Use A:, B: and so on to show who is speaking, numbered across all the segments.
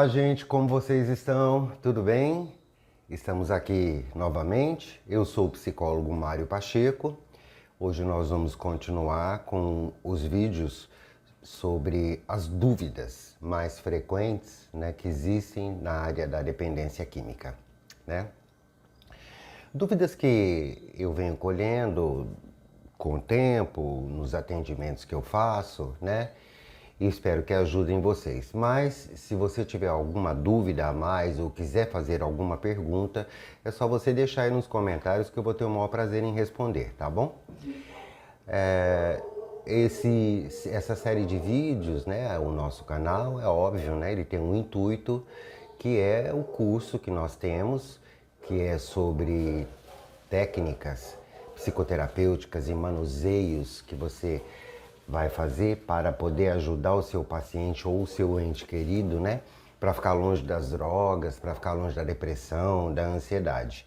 A: Olá, gente, como vocês estão? Tudo bem? Estamos aqui novamente. Eu sou o psicólogo Mário Pacheco. Hoje nós vamos continuar com os vídeos sobre as dúvidas mais frequentes, né, que existem na área da dependência química, né? Dúvidas que eu venho colhendo com o tempo, nos atendimentos que eu faço, né? E espero que ajudem vocês. Mas se você tiver alguma dúvida a mais ou quiser fazer alguma pergunta, é só você deixar aí nos comentários que eu vou ter o maior prazer em responder, tá bom? Essa série de vídeos, né, o nosso canal, é óbvio, né, ele tem um intuito que é o curso que nós temos, que é sobre técnicas psicoterapêuticas e manuseios que você vai fazer para poder ajudar o seu paciente ou o seu ente querido, né? Para ficar longe das drogas, para ficar longe da depressão, da ansiedade.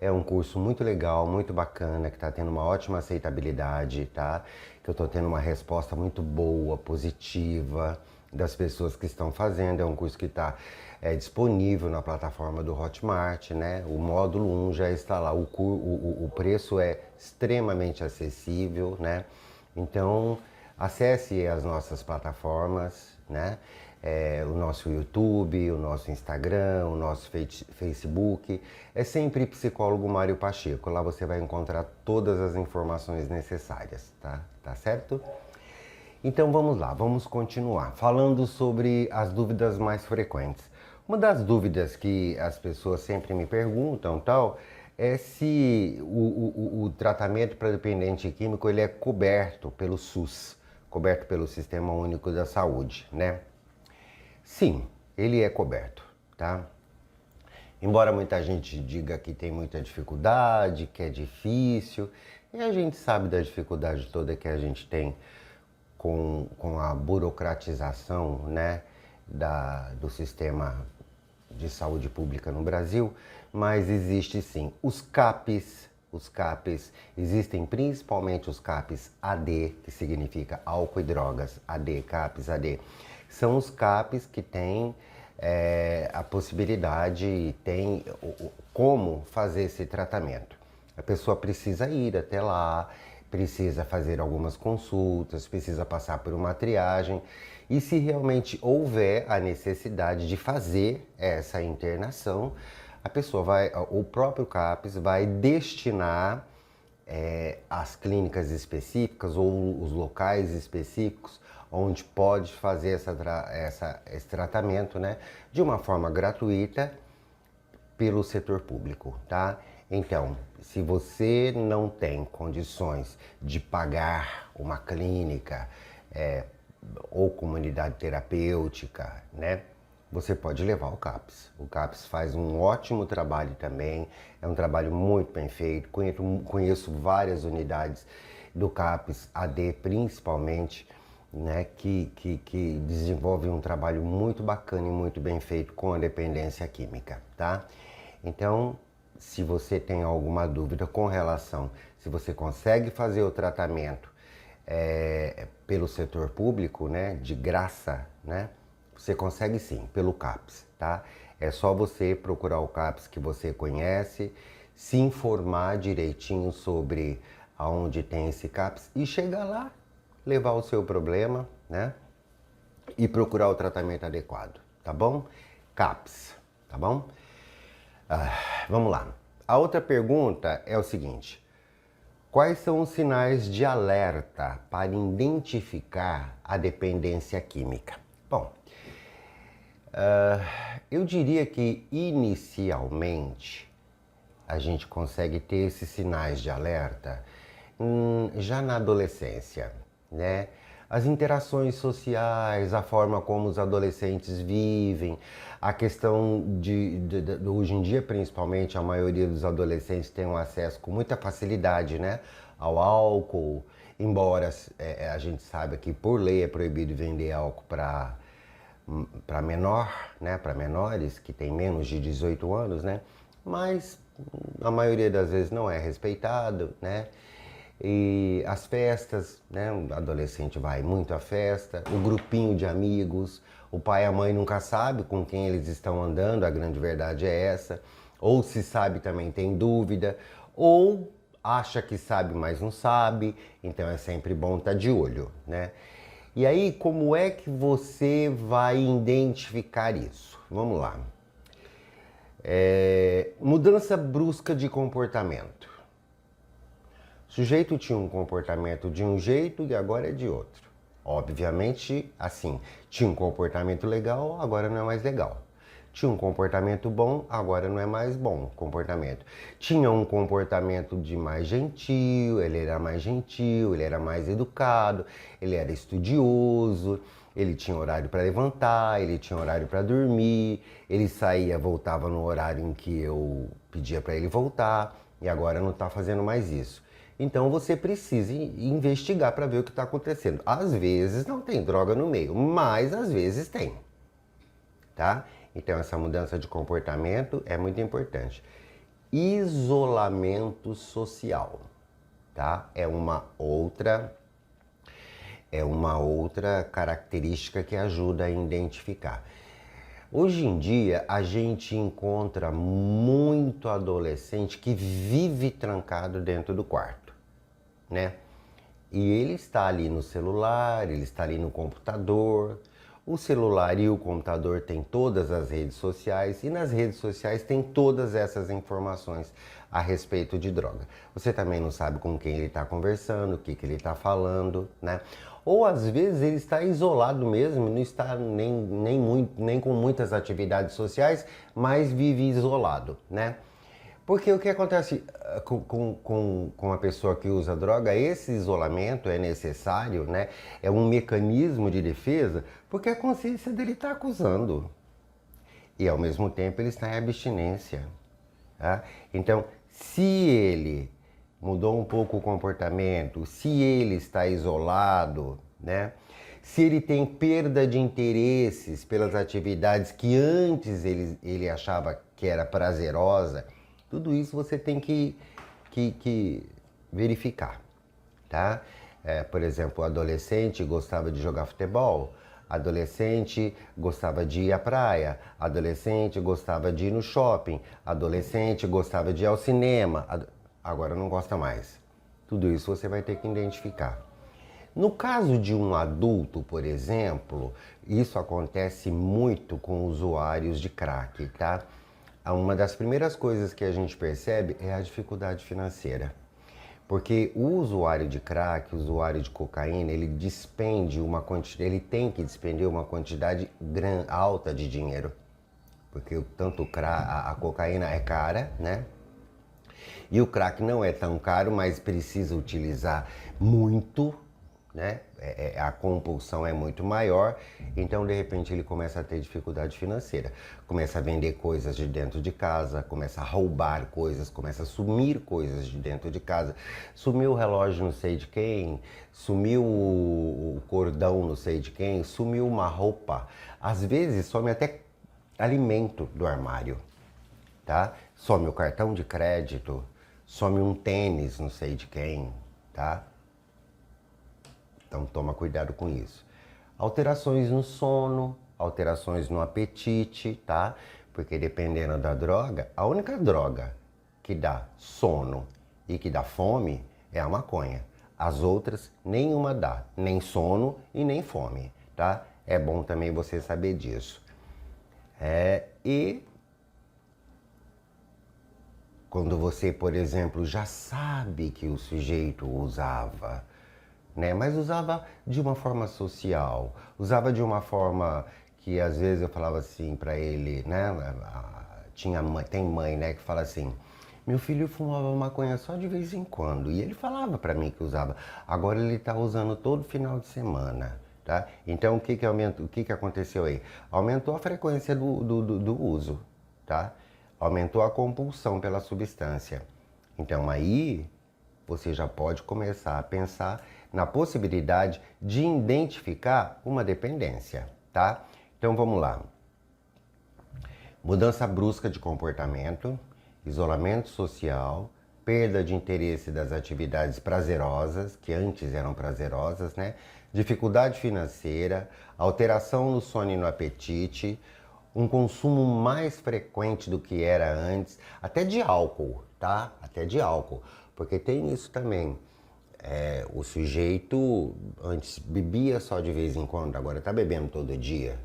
A: É um curso muito legal, muito bacana, que está tendo uma ótima aceitabilidade, tá? Que eu estou tendo uma resposta muito boa, positiva das pessoas que estão fazendo. É um curso que está disponível na plataforma do Hotmart, né? O módulo 1 já está lá. O preço é extremamente acessível, né? Então, acesse as nossas plataformas, né? O nosso YouTube, o nosso Instagram, o nosso Facebook. É sempre Psicólogo Mário Pacheco. Lá você vai encontrar todas as informações necessárias, tá? Tá certo? Então vamos lá, vamos continuar falando sobre as dúvidas mais frequentes. Uma das dúvidas que as pessoas sempre me perguntam, tal, é se o tratamento para dependente químico ele é coberto pelo SUS, coberto pelo Sistema Único da Saúde, né? Sim, ele é coberto, tá? Embora muita gente diga que tem muita dificuldade, que é difícil, e a gente sabe da dificuldade toda que a gente tem com a burocratização, né, do sistema de saúde pública no Brasil, mas existe sim. Os CAPs, existem principalmente os CAPs AD, que significa álcool e drogas, AD, CAPs AD. São os CAPs que têm a possibilidade, tem como fazer esse tratamento. A pessoa precisa ir até lá, precisa fazer algumas consultas, precisa passar por uma triagem. E se realmente houver a necessidade de fazer essa internação, a pessoa vai, o próprio CAPS vai destinar as clínicas específicas ou os locais específicos onde pode fazer esse tratamento, né, de uma forma gratuita pelo setor público, tá? Então, se você não tem condições de pagar uma clínica ou comunidade terapêutica, né? Você pode levar o CAPS. O CAPS faz um ótimo trabalho também, é um trabalho muito bem feito. Conheço várias unidades do CAPS AD, principalmente, né, que desenvolvem um trabalho muito bacana e muito bem feito com a dependência química, tá? Então, se você tem alguma dúvida com relação, se você consegue fazer o tratamento pelo setor público, né, de graça, né, você consegue sim, pelo CAPS, tá? É só você procurar o CAPS que você conhece, se informar direitinho sobre aonde tem esse CAPS e chegar lá, levar o seu problema, né, e procurar o tratamento adequado, tá bom? CAPS, tá bom? Vamos lá. A outra pergunta é o seguinte: quais são os sinais de alerta para identificar a dependência química? Bom, eu diria que inicialmente a gente consegue ter esses sinais de alerta já na adolescência, né? As interações sociais, a forma como os adolescentes vivem, a questão de hoje em dia, principalmente, a maioria dos adolescentes tem um acesso com muita facilidade, né, ao álcool, embora a gente saiba que por lei é proibido vender álcool para menor, né, para menores que têm menos de 18 anos, né, mas a maioria das vezes não é respeitado, né. E as festas, né? O adolescente vai muito à festa, o grupinho de amigos, o pai e a mãe nunca sabem com quem eles estão andando, a grande verdade é essa. Ou se sabe também tem dúvida, ou acha que sabe, mas não sabe, então é sempre bom estar de olho, né? E aí, como é que você vai identificar isso? Vamos lá. Mudança brusca de comportamento. O sujeito tinha um comportamento de um jeito e agora é de outro. Obviamente, assim, tinha um comportamento legal, agora não é mais legal. Tinha um comportamento bom, agora não é mais bom comportamento. Tinha um comportamento de mais gentil, ele era mais gentil, ele era mais educado, ele era estudioso, ele tinha horário para levantar, ele tinha horário para dormir, ele saía, voltava no horário em que eu pedia para ele voltar e agora não está fazendo mais isso. Então você precisa investigar para ver o que está acontecendo. Às vezes não tem droga no meio, mas às vezes tem, tá? Então essa mudança de comportamento é muito importante. Isolamento social, tá? É uma outra característica que ajuda a identificar. Hoje em dia a gente encontra muito adolescente que vive trancado dentro do quarto, né? E ele está ali no celular, ele está ali no computador. O celular e o computador têm todas as redes sociais e nas redes sociais tem todas essas informações a respeito de droga. Você também não sabe com quem ele está conversando, o que ele está falando, né? Ou às vezes ele está isolado mesmo, não está nem com muitas atividades sociais, mas vive isolado, né? Porque o que acontece com a pessoa que usa droga, esse isolamento é necessário, né? É um mecanismo de defesa, porque a consciência dele está acusando. E ao mesmo tempo ele está em abstinência. Tá? Então, se ele mudou um pouco o comportamento, se ele está isolado, né? Se ele tem perda de interesses pelas atividades que antes ele achava que era prazerosa, tudo isso você tem que verificar, tá? Por exemplo, o adolescente gostava de jogar futebol, adolescente gostava de ir à praia, adolescente gostava de ir no shopping, adolescente gostava de ir ao cinema, agora não gosta mais. Tudo isso você vai ter que identificar. No caso de um adulto, por exemplo, isso acontece muito com usuários de crack, tá? Uma das primeiras coisas que a gente percebe é a dificuldade financeira. Porque o usuário de crack, o usuário de cocaína, ele despende uma quantidade, ele tem que despender uma quantidade alta de dinheiro. Porque tanto a cocaína é cara, né? E o crack não é tão caro, mas precisa utilizar muito, né? A compulsão é muito maior, então de repente ele começa a ter dificuldade financeira, começa a vender coisas de dentro de casa, começa a roubar coisas, começa a sumir coisas de dentro de casa, sumiu o relógio não sei de quem, sumiu o cordão não sei de quem, sumiu uma roupa, às vezes some até alimento do armário, tá? Some o cartão de crédito, some um tênis não sei de quem, tá? Então toma cuidado com isso. Alterações no sono, alterações no apetite, tá? Porque dependendo da droga, a única droga que dá sono e que dá fome é a maconha. As outras nenhuma dá, nem sono e nem fome, tá? É bom também você saber disso. E quando você, por exemplo, já sabe que o sujeito usava, né? Mas usava de uma forma social, usava de uma forma que às vezes eu falava assim para ele, né? Tem mãe, né, que fala assim: meu filho fumava maconha só de vez em quando. E ele falava para mim que usava. Agora ele está usando todo final de semana, tá? Então o que aconteceu aí? Aumentou a frequência do uso, tá? Aumentou a compulsão pela substância. Então aí você já pode começar a pensar na possibilidade de identificar uma dependência, tá? Então vamos lá. Mudança brusca de comportamento, isolamento social, perda de interesse das atividades prazerosas, que antes eram prazerosas, né? Dificuldade financeira, alteração no sono e no apetite, um consumo mais frequente do que era antes, até de álcool, tá? Até de álcool, porque tem isso também. O sujeito antes bebia só de vez em quando, agora tá bebendo todo dia,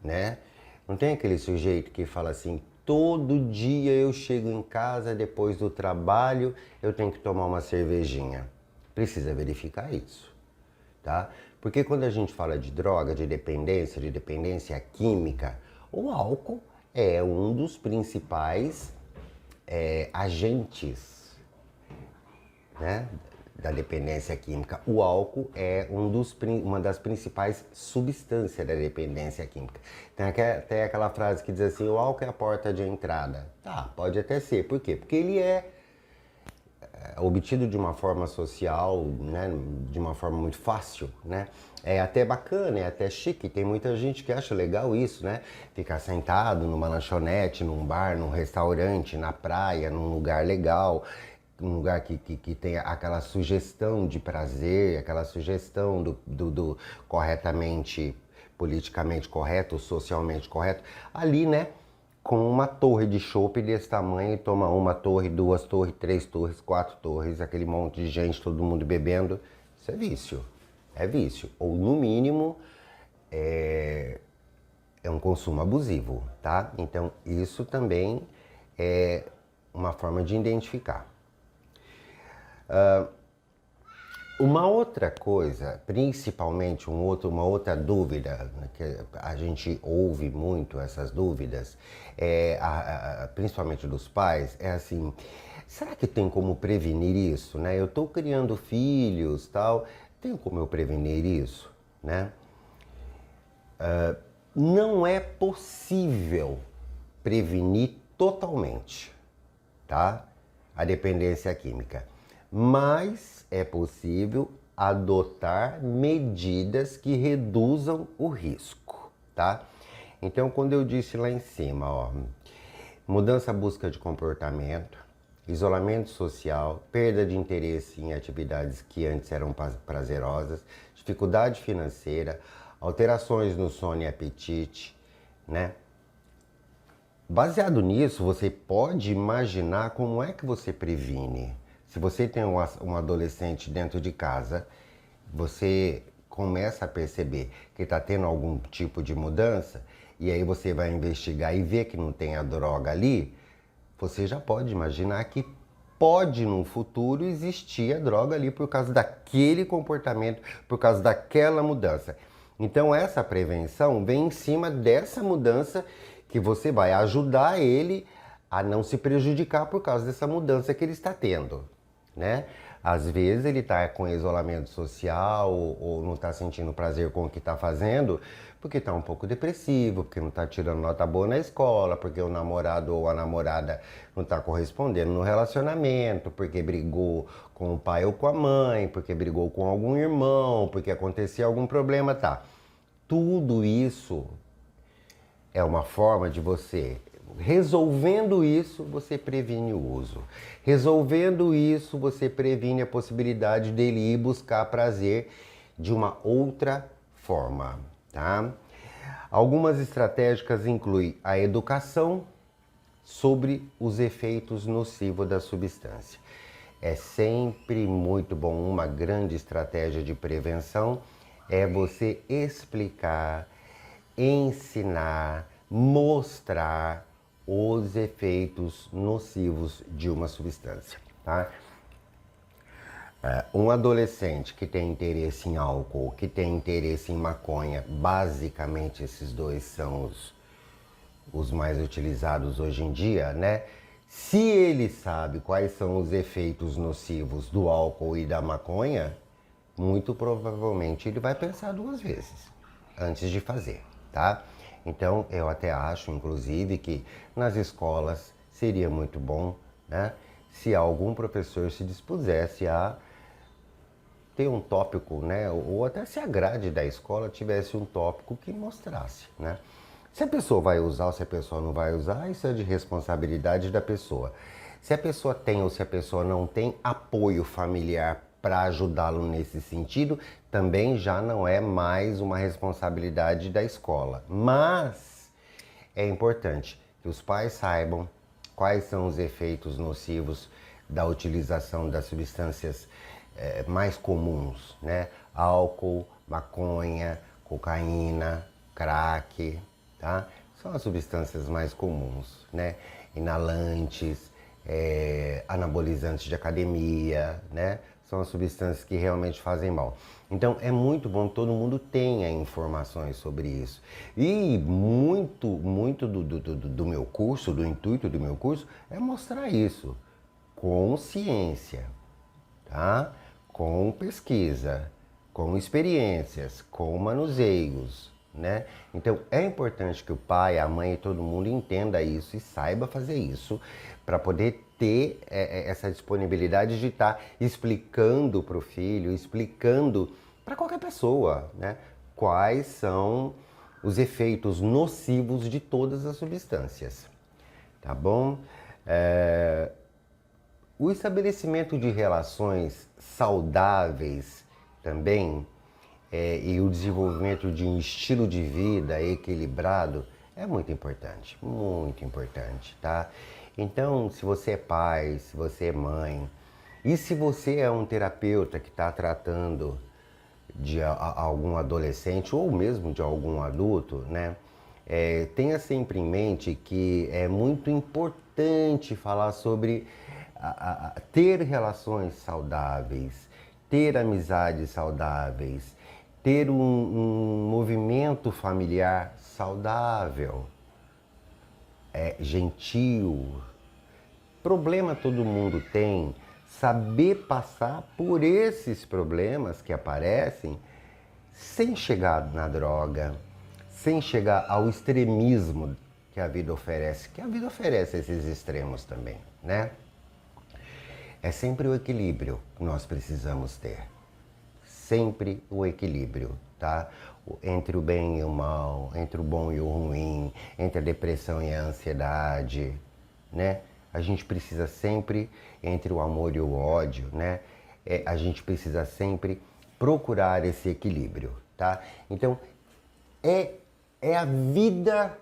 A: né? Não tem aquele sujeito que fala assim, todo dia eu chego em casa depois do trabalho, eu tenho que tomar uma cervejinha. Precisa verificar isso, tá? Porque quando a gente fala de droga, de dependência química, o álcool é um dos principais agentes, né, da dependência química. O álcool é uma das principais substâncias da dependência química. Tem até aquela frase que diz assim, o álcool é a porta de entrada. Tá, pode até ser. Por quê? Porque ele é obtido de uma forma social, né, de uma forma muito fácil, né? É até bacana, é até chique, tem muita gente que acha legal isso, né? Ficar sentado numa lanchonete, num bar, num restaurante, na praia, num lugar legal, um lugar que tem aquela sugestão de prazer, aquela sugestão do corretamente, politicamente correto, socialmente correto, ali, né? Com uma torre de chopp desse tamanho, toma uma torre, duas torres, três torres, quatro torres, aquele monte de gente, todo mundo bebendo, isso é vício. É vício. Ou no mínimo, é um consumo abusivo, tá? Então isso também é uma forma de identificar. Uma outra coisa, principalmente uma outra dúvida, né, que a gente ouve muito essas dúvidas, principalmente dos pais, é assim, será que tem como prevenir isso, né? Eu estou criando filhos, tal, tem como eu prevenir isso, né? Não é possível prevenir totalmente, tá? A dependência química, mas é possível adotar medidas que reduzam o risco, tá? Então, quando eu disse lá em cima, ó, mudança busca de comportamento, isolamento social, perda de interesse em atividades que antes eram prazerosas, dificuldade financeira, alterações no sono e apetite, né? Baseado nisso, você pode imaginar como é que você previne. Se você tem um adolescente dentro de casa, você começa a perceber que está tendo algum tipo de mudança, e aí você vai investigar e ver que não tem a droga ali, você já pode imaginar que pode no futuro existir a droga ali por causa daquele comportamento, por causa daquela mudança. Então essa prevenção vem em cima dessa mudança que você vai ajudar ele a não se prejudicar por causa dessa mudança que ele está tendo, né? Às vezes ele está com isolamento social ou não está sentindo prazer com o que está fazendo porque está um pouco depressivo, porque não está tirando nota boa na escola, porque o namorado ou a namorada não está correspondendo no relacionamento, porque brigou com o pai ou com a mãe, porque brigou com algum irmão, porque aconteceu algum problema, tá? Tudo isso é uma forma de você, resolvendo isso, você previne o uso. Resolvendo isso, você previne a possibilidade dele ir buscar prazer de uma outra forma, tá? Algumas estratégicas incluem a educação sobre os efeitos nocivos da substância. É sempre muito bom, uma grande estratégia de prevenção é você explicar, ensinar, mostrar os efeitos nocivos de uma substância, tá? Um adolescente que tem interesse em álcool, que tem interesse em maconha, basicamente esses dois são os mais utilizados hoje em dia, né? Se ele sabe quais são os efeitos nocivos do álcool e da maconha, muito provavelmente ele vai pensar duas vezes antes de fazer, tá? Então eu até acho, inclusive, que nas escolas seria muito bom, né, se algum professor se dispusesse a ter um tópico, né, ou até se a grade da escola tivesse um tópico que mostrasse, né? Se a pessoa vai usar ou se a pessoa não vai usar, isso é de responsabilidade da pessoa. Se a pessoa tem ou se a pessoa não tem apoio familiar para ajudá-lo nesse sentido, também já não é mais uma responsabilidade da escola. Mas é importante que os pais saibam quais são os efeitos nocivos da utilização das substâncias mais comuns, né? Álcool, maconha, cocaína, crack, tá? São as substâncias mais comuns, né? Inalantes, anabolizantes de academia, né? São as substâncias que realmente fazem mal. Então é muito bom que todo mundo tenha informações sobre isso. E muito do meu curso, do intuito do meu curso, é mostrar isso com ciência, tá? Com pesquisa, com experiências, com manuseios, né? Então é importante que o pai, a mãe e todo mundo entenda isso e saiba fazer isso para poder ter essa disponibilidade de estar explicando para o filho, explicando para qualquer pessoa, né? Quais são os efeitos nocivos de todas as substâncias, tá bom? O estabelecimento de relações saudáveis também e o desenvolvimento de um estilo de vida equilibrado é muito importante, tá? Então, se você é pai, se você é mãe, e se você é um terapeuta que está tratando de algum adolescente ou mesmo de algum adulto, né? Tenha sempre em mente que é muito importante falar sobre ter relações saudáveis, ter amizades saudáveis, ter um movimento familiar saudável, gentil. Problema todo mundo tem. Saber passar por esses problemas que aparecem sem chegar na droga, sem chegar ao extremismo que a vida oferece, que a vida oferece esses extremos também, né? É sempre o equilíbrio que nós precisamos ter. Sempre o equilíbrio, tá? Entre o bem e o mal, entre o bom e o ruim, entre a depressão e a ansiedade, né? A gente precisa sempre, entre o amor e o ódio, né? A gente precisa sempre procurar esse equilíbrio, tá? Então, é a vida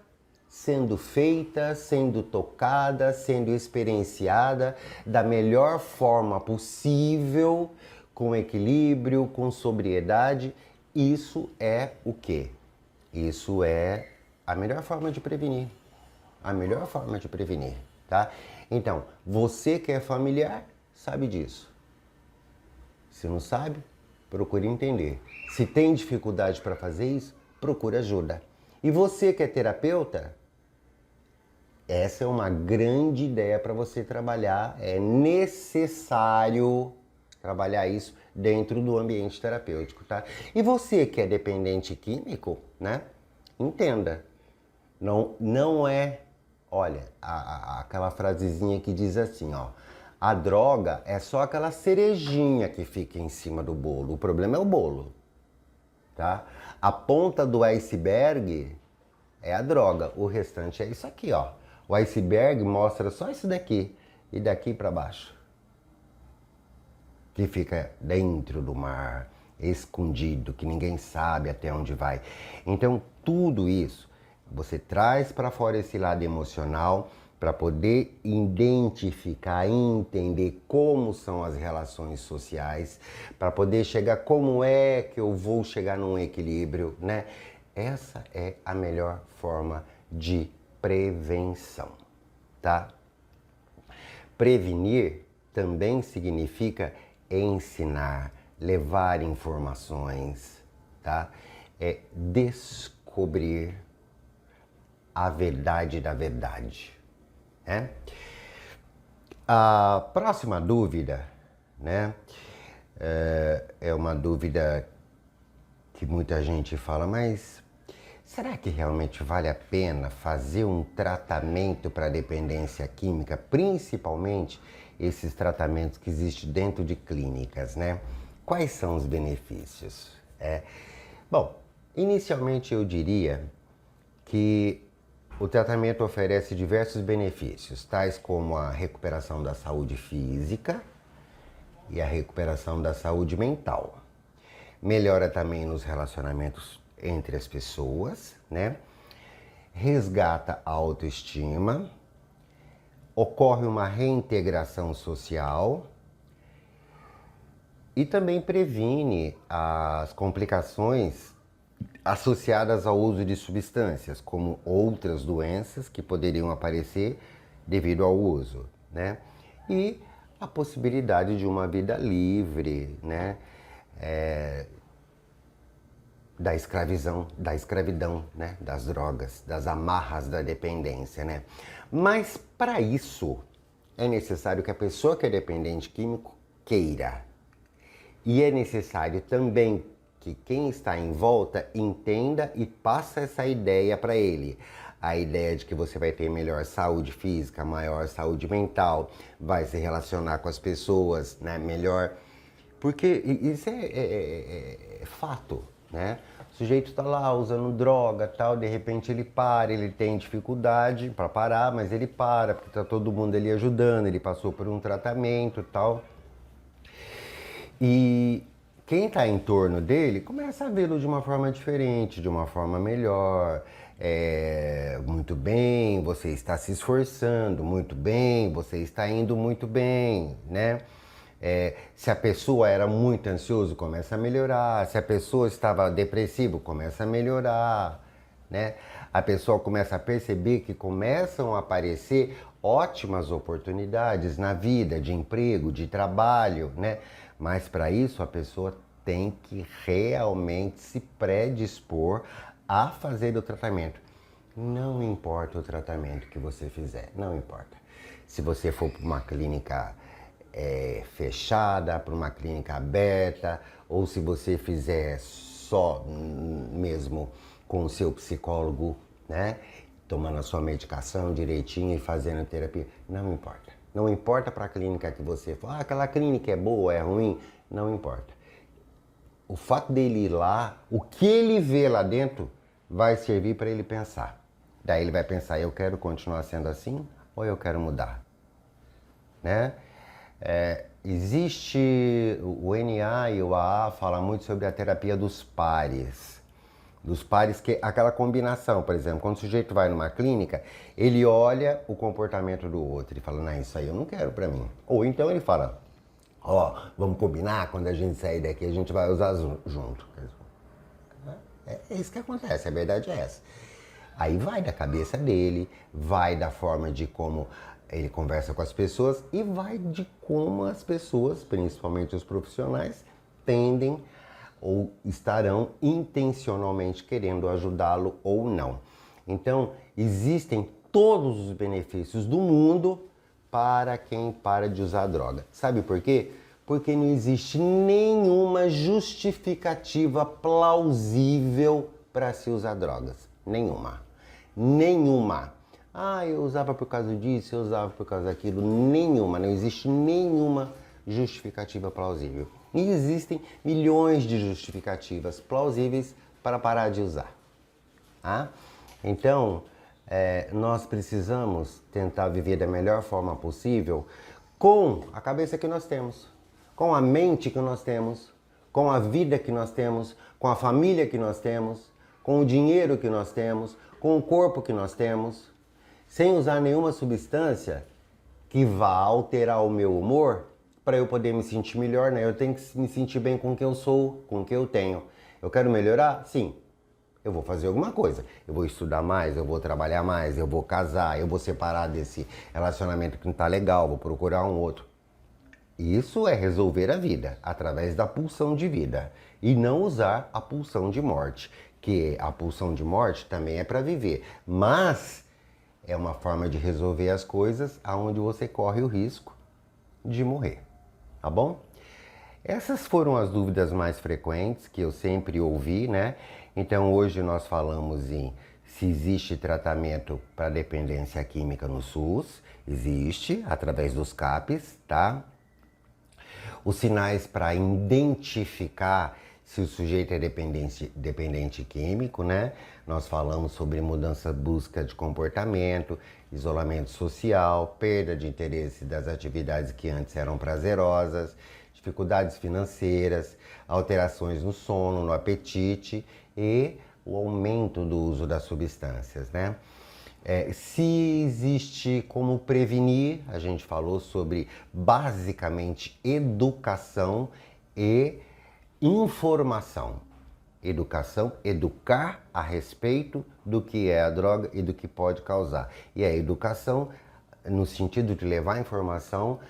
A: sendo feita, sendo tocada, sendo experienciada da melhor forma possível, com equilíbrio, com sobriedade. Isso é o quê? Isso é a melhor forma de prevenir. A melhor forma de prevenir, tá? Então, você que é familiar, sabe disso. Se não sabe, procure entender. Se tem dificuldade para fazer isso, procure ajuda. E você que é terapeuta, essa é uma grande ideia para você trabalhar. É necessário trabalhar isso dentro do ambiente terapêutico, tá? E você que é dependente químico, né? Entenda. Não é... Olha, aquela frasezinha que diz assim, ó. A droga é só aquela cerejinha que fica em cima do bolo. O problema é o bolo, tá? A ponta do iceberg é a droga. O restante é isso aqui, ó. O iceberg mostra só isso daqui e daqui para baixo, que fica dentro do mar, escondido, que ninguém sabe até onde vai. Então, tudo isso, você traz para fora esse lado emocional para poder identificar e entender como são as relações sociais, para poder chegar como é que eu vou chegar num equilíbrio, né? Essa é a melhor forma de prevenção, tá? Prevenir também significa ensinar, levar informações, tá? É descobrir a verdade da verdade, né? A próxima dúvida, né? É uma dúvida que muita gente fala, mas será que realmente vale a pena fazer um tratamento para dependência química, principalmente esses tratamentos que existem dentro de clínicas, né? Quais são os benefícios? Bom, inicialmente eu diria que O tratamento oferece diversos benefícios, tais como a recuperação da saúde física e a recuperação da saúde mental. Melhora também nos relacionamentos entre as pessoas, né? Resgata a autoestima, ocorre uma reintegração social e também previne as complicações associadas ao uso de substâncias, como outras doenças que poderiam aparecer devido ao uso, né? E a possibilidade de uma vida livre, né? Da escravidão, né? Das drogas, das amarras da dependência, né? Mas para isso é necessário que a pessoa que é dependente químico queira. E é necessário também que quem está em volta entenda e passe essa ideia para ele. A ideia de que você vai ter melhor saúde física, maior saúde mental, vai se relacionar com as pessoas, né, melhor. Porque isso é fato, né? O sujeito está lá usando droga, tal, de repente ele para, ele tem dificuldade para parar, mas ele para, porque está todo mundo ali ajudando, ele passou por um tratamento, tal. E quem está em torno dele começa a vê-lo de uma forma diferente, de uma forma melhor. Muito bem, você está se esforçando, muito bem, você está indo muito bem, né? Se a pessoa era muito ansioso, começa a melhorar. Se a pessoa estava depressivo, começa a melhorar, né? A pessoa começa a perceber que começam a aparecer ótimas oportunidades na vida, de emprego, de trabalho, né? Mas para isso a pessoa tem que realmente se predispor a fazer o tratamento. Não importa o tratamento que você fizer, não importa. Se você for para uma clínica fechada, para uma clínica aberta, ou se você fizer só mesmo com o seu psicólogo, né? Tomando a sua medicação direitinho e fazendo terapia, não importa. Não importa para a clínica que você for, aquela clínica é boa, é ruim, não importa. O fato dele ir lá, o que ele vê lá dentro, vai servir para ele pensar. Daí ele vai pensar, eu quero continuar sendo assim ou eu quero mudar? Né? Existe, o NA e o AA falam muito sobre a terapia dos pares. Dos pares, que aquela combinação, por exemplo, quando o sujeito vai numa clínica, ele olha o comportamento do outro e fala, não, isso aí eu não quero pra mim. Ou então ele fala, vamos combinar, quando a gente sair daqui a gente vai usar junto. É isso que acontece, a verdade é essa. Aí vai da cabeça dele, vai da forma de como ele conversa com as pessoas e vai de como as pessoas, principalmente os profissionais, tendem ou estarão intencionalmente querendo ajudá-lo ou não. Então, existem todos os benefícios do mundo para quem para de usar droga. Sabe por quê? Porque não existe nenhuma justificativa plausível para se usar drogas. Nenhuma. Nenhuma. Eu usava por causa disso, eu usava por causa daquilo. Nenhuma. Não existe nenhuma justificativa plausível. E existem milhões de justificativas plausíveis para parar de usar. Então, nós precisamos tentar viver da melhor forma possível com a cabeça que nós temos, com a mente que nós temos, com a vida que nós temos, com a família que nós temos, com o dinheiro que nós temos, com o corpo que nós temos, sem usar nenhuma substância que vá alterar o meu humor para eu poder me sentir melhor, né? Eu tenho que me sentir bem com o que eu sou, com o que eu tenho. Eu quero melhorar? Sim. Eu vou fazer alguma coisa. Eu vou estudar mais, eu vou trabalhar mais, eu vou casar, eu vou separar desse relacionamento que não tá legal, vou procurar um outro. Isso é resolver a vida através da pulsão de vida e não usar a pulsão de morte, que a pulsão de morte também é para viver, mas é uma forma de resolver as coisas aonde você corre o risco de morrer, tá bom? Essas foram as dúvidas mais frequentes que eu sempre ouvi, né? Então hoje nós falamos em se existe tratamento para dependência química no SUS. Existe, através dos CAPs, tá? Os sinais para identificar se o sujeito é dependente químico, né? nós falamos sobre mudança, busca de comportamento, isolamento social, perda de interesse das atividades que antes eram prazerosas, dificuldades financeiras, alterações no sono, no apetite e o aumento do uso das substâncias, né? Se existe como prevenir, a gente falou sobre basicamente educação e informação. Educação, educar a respeito do que é a droga e do que pode causar. E a educação no sentido de levar a informação,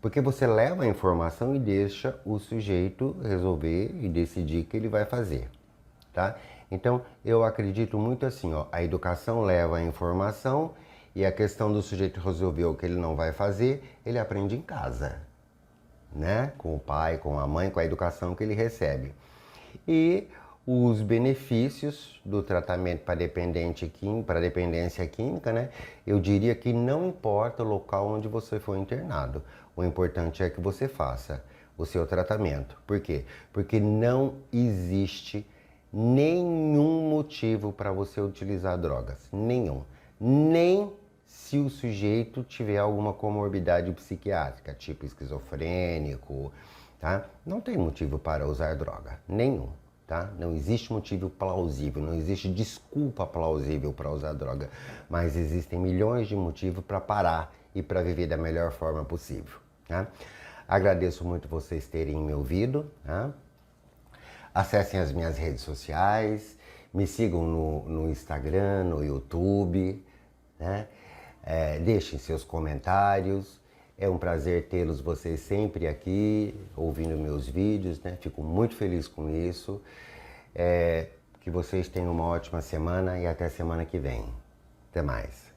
A: porque você leva a informação e deixa o sujeito resolver e decidir o que ele vai fazer, tá? Então, eu acredito muito assim, ó, a educação leva a informação e a questão do sujeito resolver o que ele não vai fazer, ele aprende em casa, né? Com o pai, com a mãe, com a educação que ele recebe. E os benefícios do tratamento para dependência química, né? Eu diria que não importa o local onde você for internado. O importante é que você faça o seu tratamento. Por quê? Porque não existe nenhum motivo para você utilizar drogas. Nenhum. Nem se o sujeito tiver alguma comorbidade psiquiátrica, tipo esquizofrênico, tá? Não tem motivo para usar droga. Nenhum. Tá? Não existe motivo plausível, não existe desculpa plausível para usar droga, mas existem milhões de motivos para parar e para viver da melhor forma possível. Tá? Agradeço muito vocês terem me ouvido. Tá? Acessem as minhas redes sociais, me sigam no Instagram, no YouTube, né? Deixem seus comentários. É um prazer tê-los vocês sempre aqui, ouvindo meus vídeos, né? Fico muito feliz com isso. Que vocês tenham uma ótima semana e até semana que vem. Até mais.